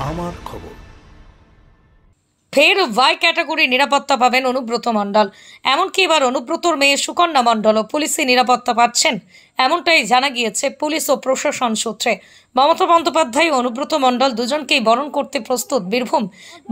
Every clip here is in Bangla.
আমার খবর। ফের ওয়াই ক্যাটাগরি নিরাপত্তা পাবেন অনুব্রত মণ্ডল। এমনকি এবার অনুব্রতর মেয়ে সুকন্যা মণ্ডলও পুলিশি নিরাপত্তা পাচ্ছেন, এমনটাই জানা গিয়েছে পুলিশ ও প্রশাসন সূত্রে। মমতা বন্দ্যোপাধ্যায় ও অনুব্রত মণ্ডল দুজনকেই বরণ করতে প্রস্তুত বীরভূম,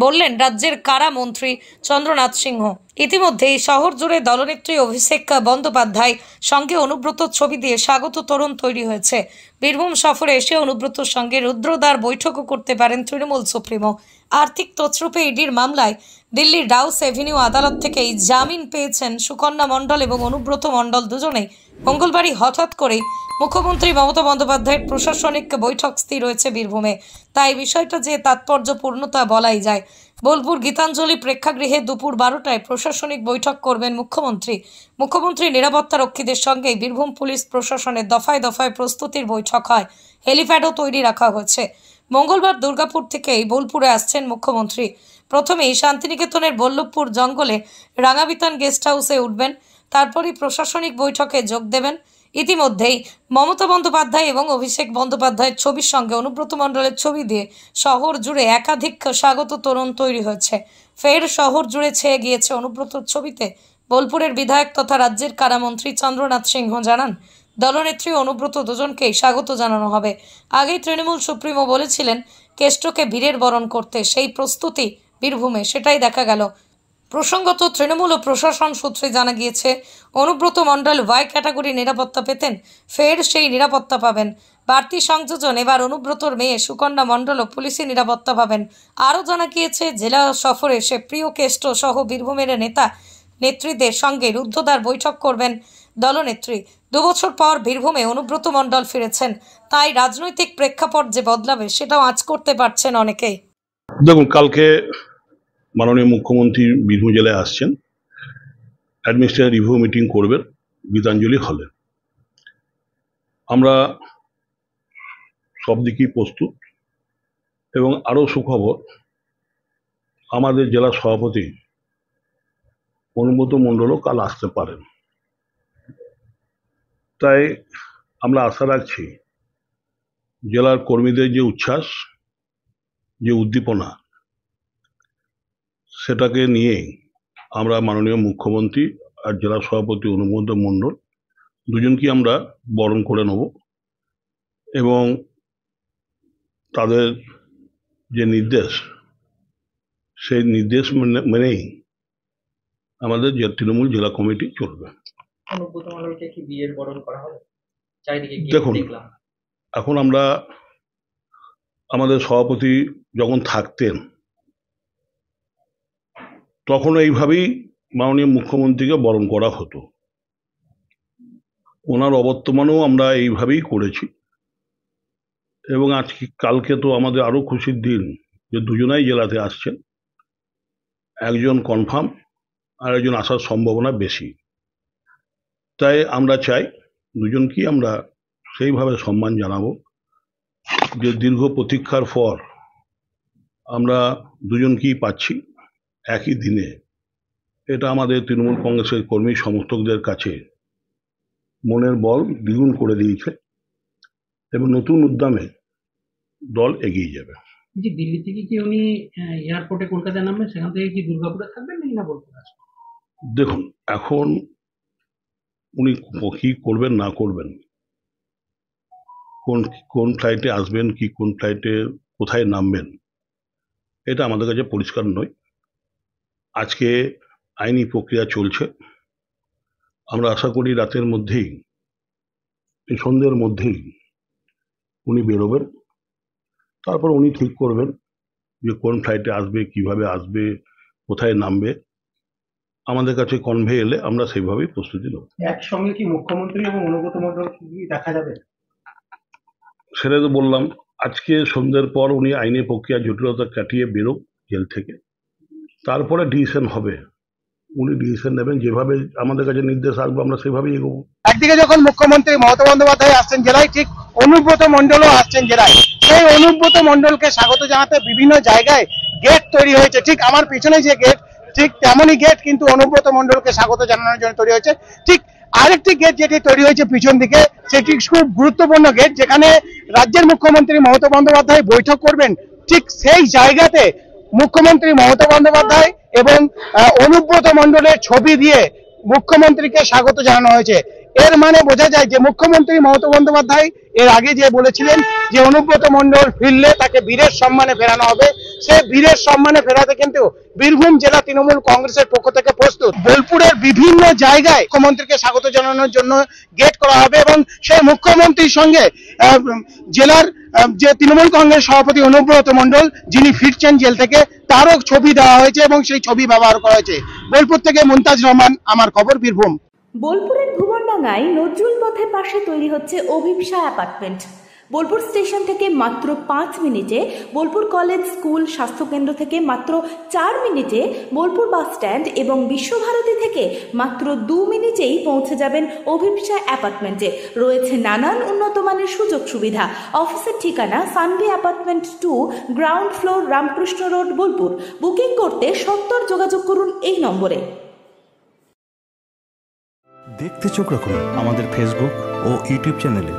বললেন রাজ্যের কারা মন্ত্রী চন্দ্রনাথ সিংহ। ইতিমধ্যেই শহর জুড়ে দলনেত্রী অভিষেক বন্দ্যোপাধ্যায় সঙ্গে অনুব্রতর ছবি দিয়ে স্বাগত তোরণ তৈরি হয়েছে। বীরভূম সফরে এসে অনুব্রতর সঙ্গে রুদ্রদ্বার বৈঠকও করতে পারেন তৃণমূল সুপ্রিমো। আর্থিক তছরূপে ইডির মামলায় দিল্লির রাউস এভিনিউ আদালত থেকেই জামিন পেয়েছেন সুকন্যা মণ্ডল এবং অনুব্রত মণ্ডল দুজনেই। মঙ্গলবারই হঠাৎ করেই মুখ্যমন্ত্রী মমতা বন্দ্যোপাধ্যায়ের প্রশাসনিক বৈঠক স্থির হয়েছে বীরভূমে। তাই বিষয়টা যে তাৎপর্যপূর্ণতা বলাই যায়। বোলপুর গীতাঞ্জলি প্রেক্ষাগৃহে দুপুর 12টায় প্রশাসনিক বৈঠক করবেন মুখ্যমন্ত্রী নিরাপত্তা রক্ষীদের সঙ্গে বীরভূম পুলিশ প্রশাসনের দফায় দফায় প্রস্তুতির বৈঠক হয়। হেলিপ্যাডও তৈরি রাখা হয়েছে। মঙ্গলবার দুর্গাপুর থেকেই বোলপুরে আসছেন মুখ্যমন্ত্রী। প্রথমেই শান্তিনিকেতনের বল্লভপুর জঙ্গলে রাঙাবিতান গেস্ট হাউসে উঠবেন, তারপরই প্রশাসনিক বৈঠকে যোগ দেবেন। ইতিমধ্যেই মমতা বন্দ্যোপাধ্যায় এবং অভিষেক বন্দ্যোপাধ্যায়ের ছবির সঙ্গে অনুব্রত মণ্ডলের ছবি দিয়ে শহর জুড়ে একাধিক স্বাগত তোরণ তৈরি হয়েছে। ফের শহর জুড়ে ছেয়ে গিয়েছে অনুব্রতর ছবিতে। বোলপুরের বিধায়ক তথা রাজ্যের কারামন্ত্রী চন্দ্রনাথ সিংহ জানান, দলনেত্রী অনুব্রত দুজনকেই স্বাগত জানানো হবে। আগেই তৃণমূল সুপ্রিমো বলেছিলেন কেষ্টকে বীরের বরণ করতে, সেই প্রস্তুতি বীরভূমে সেটাই দেখা গেল। প্রসঙ্গত তৃণমূল ও প্রশাসন সূত্রে জানা গিয়েছে অনুব্রত মণ্ডল ওয়াই ক্যাটাগরি নিরাপত্তা পেতেন, ফের সেই নিরাপত্তা পাবেন। বাড়তি সংযোজন, এবার অনুব্রতর মেয়ে সুকন্যা মণ্ডলও পুলিশি নিরাপত্তা পাবেন। আরও জানা গিয়েছে জেলা সফরে সে প্রিয় কেষ্ট সহ বীরভূমের নেত্রীদের সঙ্গে রুদ্ধদ্বার বৈঠক করবেন দলনেত্রী। 2 বছর পর বীরভূমে অনুব্রত মণ্ডল ফিরেছেন, তাই রাজনৈতিক প্রেক্ষাপট যে বদলাবে সেটাও আঁচ করতে পারছেন অনেকেই। দেখুন, কালকে মাননীয় মুখ্যমন্ত্রী বীরভূম জেলায় আসছেন, অ্যাডমিনিস্ট্রেটিভ রিভিউ মিটিং করবেন গীতাঞ্জলি হলে। আমরা সব দিকেই প্রস্তুত এবং আরও সুখবর, আমাদের জেলা সভাপতি অনুব্রত মণ্ডলও কাল আসতে পারেন। তাই আমরা আশা রাখছি জেলার কর্মীদের যে উচ্ছ্বাস, যে উদ্দীপনা, সেটাকে নিয়েই আমরা মাননীয় মুখ্যমন্ত্রী আর জেলা সভাপতি অনুব্রত মণ্ডল দুজনকে আমরা বরণ করে নেব এবং তাদের যে নির্দেশ, সেই নির্দেশ মেনেই আমাদের যে তৃণমূল জেলা কমিটি চলবে। দেখুন, এখন আমরা আমাদের সভাপতি যখন থাকতেন তখন এইভাবেই মাননীয় মুখ্যমন্ত্রীকে বরণ করা হতো। ওনার অবর্তমানেও আমরা এইভাবেই করেছি এবং কালকে তো আমাদের আরো খুশির দিন যে দুজনাই জেলাতে আসছেন, একজন কনফার্ম আর একজন আসার সম্ভাবনা বেশি। তাই আমরা চাই দুজনকেই আমরা সেইভাবে সম্মান জানাবো যে দীর্ঘ প্রতীক্ষার পর আমরা দুজনকেই পাচ্ছি একই দিনে। এটা আমাদের তৃণমূল কংগ্রেসের কর্মী সমর্থকদের কাছে মনের বল দ্বিগুণ করে দিয়েছে এবং নতুন উদ্যমে দল এগিয়ে যাবে। দিল্লি থেকে কি উনি এয়ারপোর্টে কলকাতায় নামবেন, সেখান থেকে কি দুর্গাপুরে থাকবেন নাকি না বোলপুরে আসবেন? দেখুন, এখন উনি কি করবেন না করবেন, কোন ফ্লাইটে আসবেন কি কোন ফ্লাইটে কোথায় নামবেন, এটা আমাদের কাছে পরিষ্কার নয়। আজকে আইনি প্রক্রিয়া চলছে, আমরা আশা করি রাতের মধ্যেই, এই সন্ধ্যের মধ্যেই উনি বেরোবেন। তারপর উনি ঠিক করবেন যে কোন ফ্লাইটে আসবে, কিভাবে আসবে, কোথায় নামবে। আমাদের কাছে কনভে এলে আমরা সেইভাবেই প্রস্তুতি নেব। একসঙ্গে কি মুখ্যমন্ত্রী এবং অনুব্রত মণ্ডল দেখা যাবে? সেটা তো বললাম, আজকে সন্ধ্যের পর উনি আইনি প্রক্রিয়া জটিলতা কাটিয়ে বেরোক জেল থেকে, তারপরে ডিসিশন হবে। উনি ডিসিশন নেবেন, যেভাবে আমাদের কাছে নির্দেশ আসবে আমরা সেভাবেই এগোবো। একদিকে যখন মুখ্যমন্ত্রী মমতা বন্দ্যোপাধ্যায় আসছেন জেলায়, ঠিক অনুব্রত মণ্ডলও আসছেন জেলায়। সেই অনুব্রত মণ্ডলকে স্বাগত জানাতে বিভিন্ন জায়গায় গেট তৈরি হয়েছে। ঠিক আমার পিছনে যে গেট, ঠিক তেমনই গেট কিন্তু অনুব্রত মণ্ডলকে স্বাগত জানানোর জন্য তৈরি হয়েছে। ঠিক আরেকটি গেট যেটি তৈরি হয়েছে পিছন দিকে, সেটি খুব গুরুত্বপূর্ণ গেট, যেখানে রাজ্যের মুখ্যমন্ত্রী মমতা বন্দ্যোপাধ্যায় বৈঠক করবেন। ঠিক সেই জায়গাতে মুখ্যমন্ত্রী মমতা বন্দ্যোপাধ্যায় এবং অনুব্রত মণ্ডলের ছবি দিয়ে মুখ্যমন্ত্রীকে স্বাগত জানানো হয়েছে। এর মানে বোঝা যায় যে মুখ্যমন্ত্রী মমতা বন্দ্যোপাধ্যায় এর আগে যে বলেছিলেন যে অনুব্রত মণ্ডল ফিরলে তাকে বীরের সম্মানে ফেরানো হবে, সে বীরের সম্মানে ফেরাতে কিন্তু বীরভূম জেলা তৃণমূল কংগ্রেসের পক্ষ থেকে প্রস্তুত। বোলপুরের বিভিন্ন জায়গায় মুখ্যমন্ত্রীকে স্বাগত জানানোর জন্য গেট করা হবে এবং সেই মুখ্যমন্ত্রীর সঙ্গে জেলার যে তৃণমূল কংগ্রেস সভাপতি অনুব্রত মণ্ডল, যিনি ফিরছেন জেল থেকে, তারও ছবি দেওয়া হয়েছে এবং সেই ছবি ব্যবহার করা হয়েছে। বোলপুর থেকে মুনতাজ রহমান, আমার খবর, বীরভূম। বোলপুরের ভুবনডাঙ্গায় নজরুল পথের পাশে তৈরি হচ্ছে অভিপ্সা অ্যাপার্টমেন্ট। বোলপুর স্টেশন থেকে মাত্র 5 মিনিটে, বোলপুর কলেজ, স্কুল, স্বাস্থ্যকেন্দ্র থেকে মাত্র 4 মিনিটে, বোলপুর বাস স্ট্যান্ড এবং বিশ্বভারতী থেকে মাত্র 2 মিনিটেই পৌঁছে যাবেন অভিপ্সা অ্যাপার্টমেন্টে। রয়েছে নানান উন্নত মানের সুযোগ সুবিধা। অফিসের ঠিকানা Sanvi apartment 2, ground floor, Ramakrishna road, Bolpur. Booking করতে সত্বর যোগাযোগ করুন এই নম্বরে। দেখতে চোখ রাখুন আমাদের ফেসবুক ও ইউটিউব চ্যানেলে।